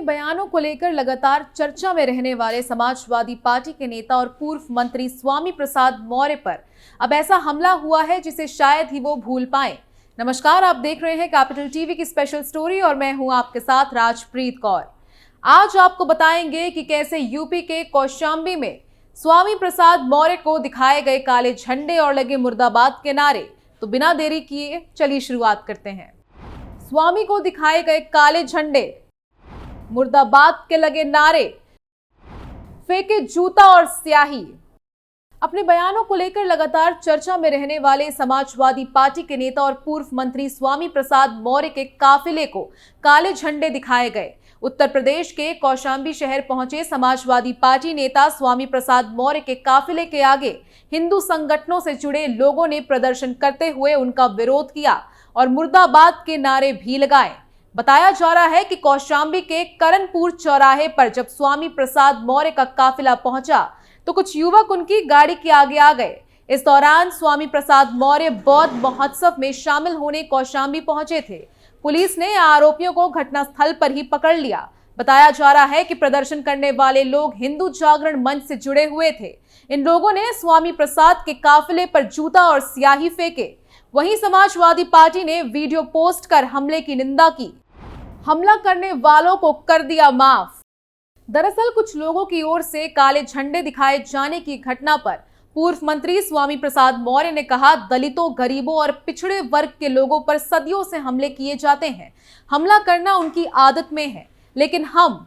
बयानों को लेकर लगातार चर्चा में रहने वाले समाजवादी पार्टी के नेता और पूर्व मंत्री स्वामी प्रसाद मौर्य पर अब ऐसा हमला हुआ है जिसे शायद ही वो भूल पाए। नमस्कार, आप देख रहे हैं कैपिटल टीवी की स्पेशल स्टोरी और मैं हूं आपके साथ राजप्रीत कौर। आज आपको बताएंगे कि कैसे यूपी के कौशाम्बी में स्वामी प्रसाद मौर्य को दिखाए गए काले झंडे और लगे मुर्दाबाद के नारे। तो बिना देरी किए चलिए शुरुआत करते हैं। स्वामी को दिखाए गए काले झंडे, मुर्दाबाद के लगे नारे, फेंके जूता और स्याही। अपने बयानों को लेकर लगातार चर्चा में रहने वाले समाजवादी पार्टी के नेता और पूर्व मंत्री स्वामी प्रसाद मौर्य के काफिले को काले झंडे दिखाए गए। उत्तर प्रदेश के कौशाम्बी शहर पहुंचे समाजवादी पार्टी नेता स्वामी प्रसाद मौर्य के काफिले के आगे हिंदू संगठनों से जुड़े लोगों ने प्रदर्शन करते हुए उनका विरोध किया और मुर्दाबाद के नारे भी लगाए। बताया जा रहा है कि कौशाम्बी के करणपुर चौराहे पर जब स्वामी प्रसाद मौर्य का काफिला पहुंचा तो कुछ युवक उनकी गाड़ी के आगे आ गए। इस दौरान स्वामी प्रसाद मौर्य बौद्ध महोत्सव में शामिल होने कौशाम्बी पहुंचे थे। पुलिस ने आरोपियों को घटनास्थल पर ही पकड़ लिया। बताया जा रहा है कि प्रदर्शन करने वाले लोग हिंदू जागरण मंच से जुड़े हुए थे। इन लोगों ने स्वामी प्रसाद के काफिले पर जूता और स्याही फेंके। वहीं समाजवादी पार्टी ने वीडियो पोस्ट कर हमले की निंदा की। हमला करने वालों को कर दिया माफ। दरअसल कुछ लोगों की ओर से काले झंडे दिखाए जाने की घटना पर पूर्व मंत्री स्वामी प्रसाद मौर्य ने कहा, दलितों, गरीबों और पिछड़े वर्ग के लोगों पर सदियों से हमले किए जाते हैं। हमला करना उनकी आदत में है, लेकिन हम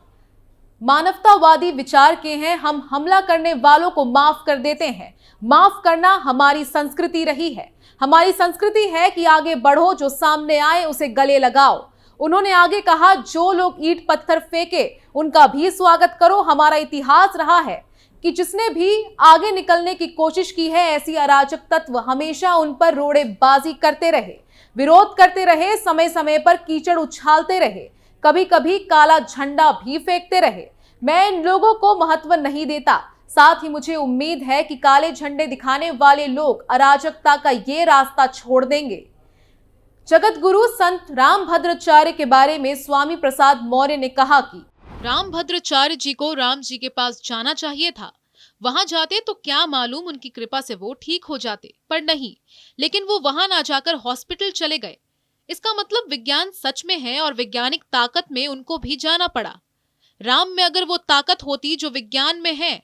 मानवतावादी विचार के हैं। हम हमला करने वालों को माफ कर देते हैं। माफ करना हमारी संस्कृति रही है। हमारी संस्कृति है कि आगे बढ़ो, जो सामने आए उसे गले लगाओ। उन्होंने आगे कहा, जो लोग ईंट पत्थर फेंके उनका भी स्वागत करो। हमारा इतिहास रहा है कि जिसने भी आगे निकलने की कोशिश की है, ऐसी अराजक तत्व हमेशा उन पर रोड़ेबाजी करते रहे, विरोध करते रहे, समय समय पर कीचड़ उछालते रहे, कभी कभी काला झंडा भी फेंकते रहे। मैं इन लोगों को महत्व नहीं देता। साथ ही मुझे उम्मीद है कि काले झंडे दिखाने वाले लोग अराजकता का ये रास्ता छोड़ देंगे। जगत गुरु संत रामभद्राचार्य के बारे में स्वामी प्रसाद मौर्य ने कहा कि रामभद्राचार्य जी को राम जी के पास जाना चाहिए था। वहां जाते तो क्या मालूम उनकी कृपा से वो ठीक हो जाते, पर नहीं, लेकिन वो वहां ना जाकर हॉस्पिटल चले गए। इसका मतलब विज्ञान सच में है और वैज्ञानिक ताकत में उनको भी जाना पड़ा। राम में अगर वो ताकत होती जो विज्ञान में है,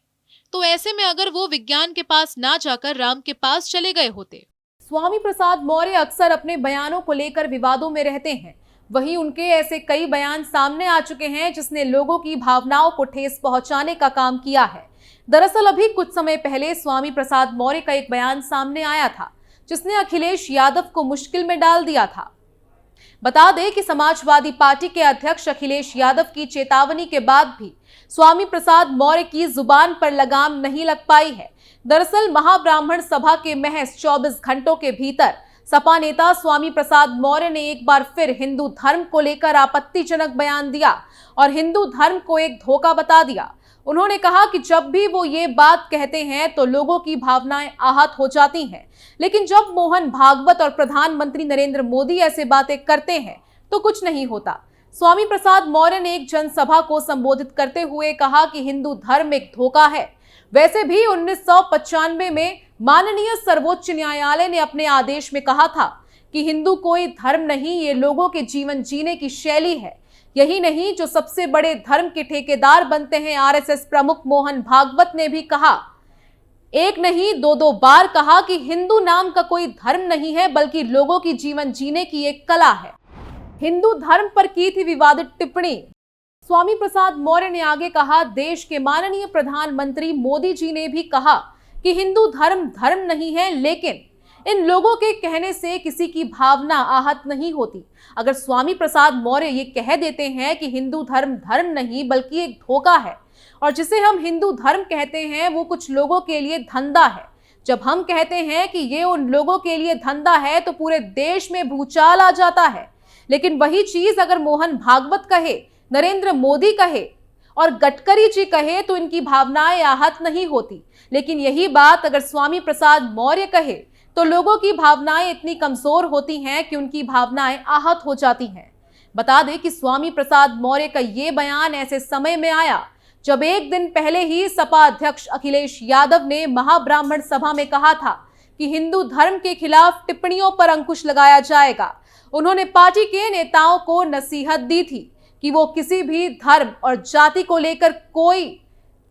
तो ऐसे में अगर वो विज्ञान के पास ना जाकर राम के पास चले गए होते। स्वामी प्रसाद मौर्य अक्सर अपने बयानों को लेकर विवादों में रहते हैं। वहीं उनके ऐसे कई बयान सामने आ चुके हैं जिसने लोगों की भावनाओं को ठेस पहुंचाने का काम किया है। दरअसल अभी कुछ समय पहले स्वामी प्रसाद मौर्य का एक बयान सामने आया था जिसने अखिलेश यादव को मुश्किल में डाल दिया था। बता दें कि समाजवादी पार्टी के अध्यक्ष अखिलेश यादव की चेतावनी के बाद भी स्वामी प्रसाद मौर्य की जुबान पर लगाम नहीं लग पाई है। दरअसल महाब्राह्मण सभा के महज 24 घंटों के भीतर सपा नेता स्वामी प्रसाद मौर्य ने एक बार फिर हिंदू धर्म को लेकर आपत्तिजनक बयान दिया और हिंदू धर्म को एक धोखा बता दिया। उन्होंने कहा कि जब भी वो ये बात कहते हैं तो लोगों की भावनाएं आहत हो जाती हैं, लेकिन जब मोहन भागवत और प्रधानमंत्री नरेंद्र मोदी ऐसे बातें करते हैं तो कुछ नहीं होता। स्वामी प्रसाद मौर्य ने एक जनसभा को संबोधित करते हुए कहा कि हिंदू धर्म एक धोखा है। वैसे भी 1995 में माननीय सर्वोच्च न्यायालय ने अपने आदेश में कहा था कि हिंदू कोई धर्म नहीं, ये लोगों के जीवन जीने की शैली है। यही नहीं, जो सबसे बड़े धर्म के ठेकेदार बनते हैं, आरएसएस प्रमुख मोहन भागवत ने भी कहा, एक नहीं दो बार कहा कि हिंदू नाम का कोई धर्म नहीं है, बल्कि लोगों की जीवन जीने की एक कला है। हिंदू धर्म पर की थी विवादित टिप्पणी। स्वामी प्रसाद मौर्य ने आगे कहा, देश के माननीय प्रधानमंत्री मोदी जी ने भी कहा कि हिंदू धर्म धर्म नहीं है, लेकिन इन लोगों के कहने से किसी की भावना आहत नहीं होती। अगर स्वामी प्रसाद मौर्य ये कह देते हैं कि हिंदू धर्म धर्म नहीं बल्कि एक धोखा है और जिसे हम हिंदू धर्म कहते हैं वो कुछ लोगों के लिए धंधा है, जब हम कहते हैं कि ये उन लोगों के लिए धंधा है तो पूरे देश में भूचाल आ जाता है। लेकिन वही चीज अगर मोहन भागवत कहे, नरेंद्र मोदी कहे और गडकरी जी कहे तो इनकी भावनाएं आहत नहीं होती। लेकिन यही बात अगर स्वामी प्रसाद मौर्य कहे तो लोगों की भावनाएं इतनी कमजोर होती हैं कि उनकी भावनाएं आहत हो जाती हैं। बता दें कि स्वामी प्रसाद मौर्य का ये बयान ऐसे समय में आया जब एक दिन पहले ही सपा अध्यक्ष अखिलेश यादव ने महाब्राह्मण सभा में कहा था कि हिंदू धर्म के खिलाफ टिप्पणियों पर अंकुश लगाया जाएगा। उन्होंने पार्टी के नेताओं को नसीहत दी थी कि वो किसी भी धर्म और जाति को लेकर कोई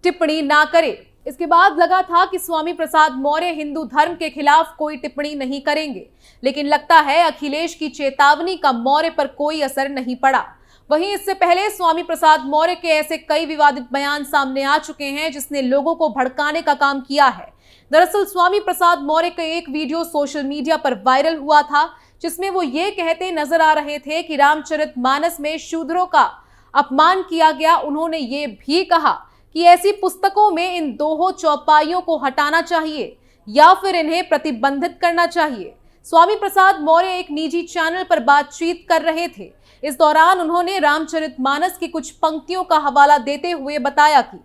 टिप्पणी ना करे। इसके बाद लगा था कि स्वामी प्रसाद मौर्य हिंदू धर्म के खिलाफ कोई टिप्पणी नहीं करेंगे, लेकिन लगता है अखिलेश की चेतावनी का मौर्य पर कोई असर नहीं पड़ा। वहीं इससे पहले स्वामी प्रसाद मौर्य के ऐसे कई विवादित बयान सामने आ चुके हैं जिसने लोगों को भड़काने का काम किया है। दरअसल स्वामी प्रसाद मौर्य का एक वीडियो सोशल मीडिया पर वायरल हुआ था जिसमें वो ये कहते नजर आ रहे थे कि रामचरितमानस में शूद्रों का अपमान किया गया। उन्होंने ये भी कहा कि ऐसी पुस्तकों में इन दोहों चौपाइयों को हटाना चाहिए या फिर इन्हें प्रतिबंधित करना चाहिए। स्वामी प्रसाद मौर्य एक निजी चैनल पर बातचीत कर रहे थे। इस दौरान उन्होंने रामचरितमानस की कुछ पंक्तियों का हवाला देते हुए बताया कि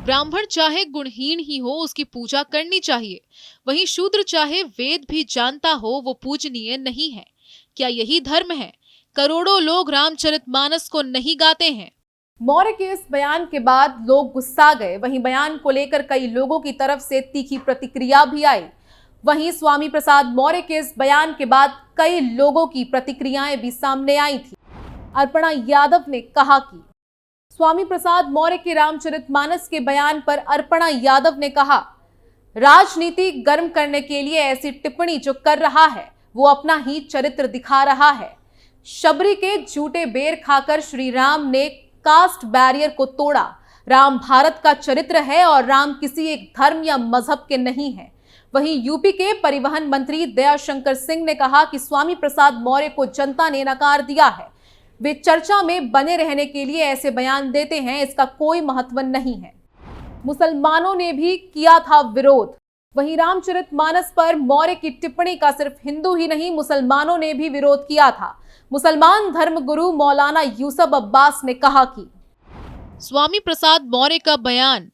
ब्राह्मण चाहे गुणहीन ही हो उसकी पूजा करनी चाहिए, वहीं शूद्र चाहे वेद भी जानता हो वो पूजनीय नहीं है। क्या यही धर्म है? करोड़ों लोग रामचरितमानस को नहीं गाते हैं। मौर्य के इस बयान के बाद लोग गुस्सा गए। वहीं बयान को लेकर कई लोगों की तरफ से तीखी प्रतिक्रिया भी आई। वहीं स्वामी प्रसाद मौर्य के इस बयान के बाद कई लोगों की प्रतिक्रियाएं भी सामने आई थी। अर्पणा यादव ने कहा कि स्वामी प्रसाद मौर्य के रामचरितमानस के बयान पर अर्पणा यादव ने कहा, राजनीति गर्म करने के लिए ऐसी टिप्पणी जो कर रहा है वो अपना ही चरित्र दिखा रहा है। शबरी के झूठे बेर खाकर श्री राम ने कास्ट बैरियर को तोड़ा। राम भारत का चरित्र है और राम किसी एक धर्म या मजहब के नहीं है। वहीं यूपी के परिवहन मंत्री दयाशंकर सिंह ने कहा कि स्वामी प्रसाद मौर्य को जनता ने नकार दिया है। वे चर्चा में बने रहने के लिए ऐसे बयान देते हैं, इसका कोई महत्व नहीं है। मुसलमानों ने भी किया था विरोध। वहीं रामचरितमानस पर मौर्य की टिप्पणी का सिर्फ हिंदू ही नहीं मुसलमानों ने भी विरोध किया था। मुसलमान धर्मगुरु मौलाना यूसुफ अब्बास ने कहा कि स्वामी प्रसाद मौर्य का बयान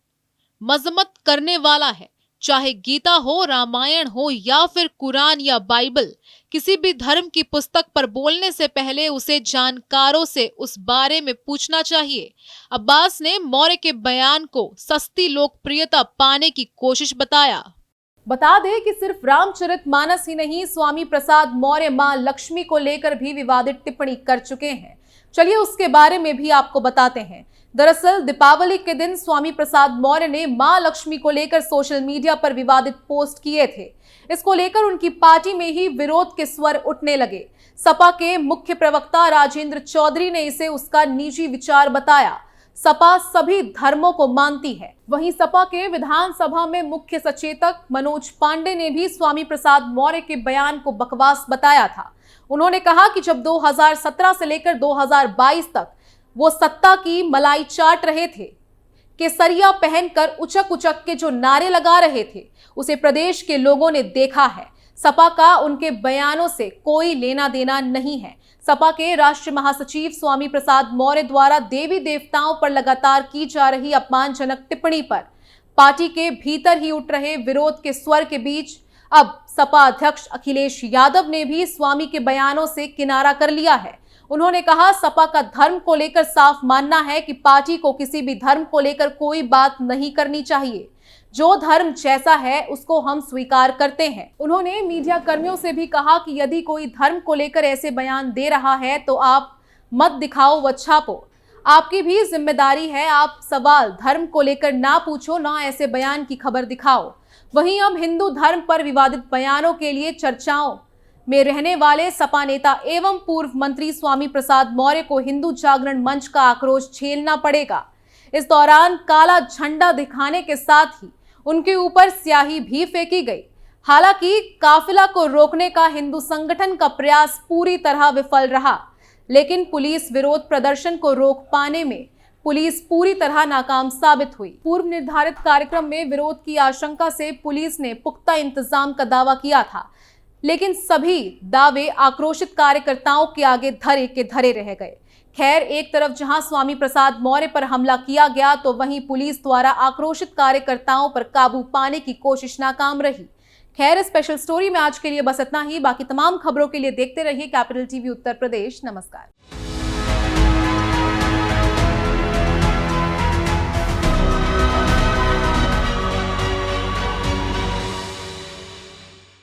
मजम्मत करने वाला है। चाहे गीता हो, रामायण हो या फिर कुरान या बाइबल, किसी भी धर्म की पुस्तक पर बोलने से पहले उसे जानकारों से उस बारे में पूछना चाहिए। अब्बास ने मौर्य के बयान को सस्ती लोकप्रियता पाने की कोशिश बताया। बता दें कि सिर्फ रामचरितमानस ही नहीं, स्वामी प्रसाद मौर्य मां लक्ष्मी को लेकर भी विवादित टिप्पणी कर चुके हैं। चलिए उसके बारे में भी आपको बताते हैं। दरअसल दीपावली के दिन स्वामी प्रसाद मौर्य ने मां लक्ष्मी को लेकर सोशल मीडिया पर विवादित पोस्ट किए थे। इसको लेकर उनकी पार्टी में ही विरोध के स्वर उठने लगे। सपा के मुख्य प्रवक्ता राजेंद्र चौधरी ने इसे उसका निजी विचार बताया। सपा सभी धर्मों को मानती है। वहीं सपा के विधानसभा में मुख्य सचेतक मनोज पांडे ने भी स्वामी प्रसाद मौर्य के बयान को बकवास बताया था। उन्होंने कहा कि जब 2017 से लेकर 2022 तक वो सत्ता की मलाई चाट रहे थे, केसरिया पहनकर उचक उचक के जो नारे लगा रहे थे उसे प्रदेश के लोगों ने देखा है। सपा का उनके बयानों से कोई लेना देना नहीं है। सपा के राष्ट्रीय महासचिव स्वामी प्रसाद मौर्य द्वारा देवी देवताओं पर लगातार की जा रही अपमानजनक टिप्पणी पर पार्टी के भीतर ही उठ रहे विरोध के स्वर के बीच अब सपा अध्यक्ष अखिलेश यादव ने भी स्वामी के बयानों से किनारा कर लिया है। उन्होंने कहा, सपा का धर्म को लेकर साफ मानना है कि पार्टी को किसी भी धर्म को लेकर कोई बात नहीं करनी चाहिए। जो धर्म जैसा है उसको हम स्वीकार करते हैं। उन्होंने मीडिया कर्मियों से भी कहा कि यदि कोई धर्म को लेकर ऐसे बयान दे रहा है तो आप मत दिखाओ व छापो, आपकी भी जिम्मेदारी है। आप सवाल धर्म को लेकर ना पूछो, ना ऐसे बयान की खबर दिखाओ। वहीं अब हिंदू धर्म पर विवादित बयानों के लिए चर्चाओं में रहने वाले सपा नेता एवं पूर्व मंत्री स्वामी प्रसाद मौर्य को हिंदू जागरण मंच का आक्रोश झेलना पड़ेगा। इस दौरान काला झंडा दिखाने के साथ ही उनके ऊपर स्याही भी फेंकी गई। हालांकि काफिला को रोकने का हिंदू संगठन का प्रयास पूरी तरह विफल रहा, लेकिन पुलिस विरोध प्रदर्शन को रोक पाने में पुलिस पूरी तरह नाकाम साबित हुई। पूर्व निर्धारित कार्यक्रम में विरोध की आशंका से पुलिस ने पुख्ता इंतजाम का दावा किया था, लेकिन सभी दावे आक्रोशित कार्यकर्ताओं के आगे धरे के धरे रह गए। खैर, एक तरफ जहां स्वामी प्रसाद मौर्य पर हमला किया गया तो वहीं पुलिस द्वारा आक्रोशित कार्यकर्ताओं पर काबू पाने की कोशिश नाकाम रही। खैर, स्पेशल स्टोरी में आज के लिए बस इतना ही। बाकी तमाम खबरों के लिए देखते रहिए कैपिटल टीवी उत्तर प्रदेश। नमस्कार।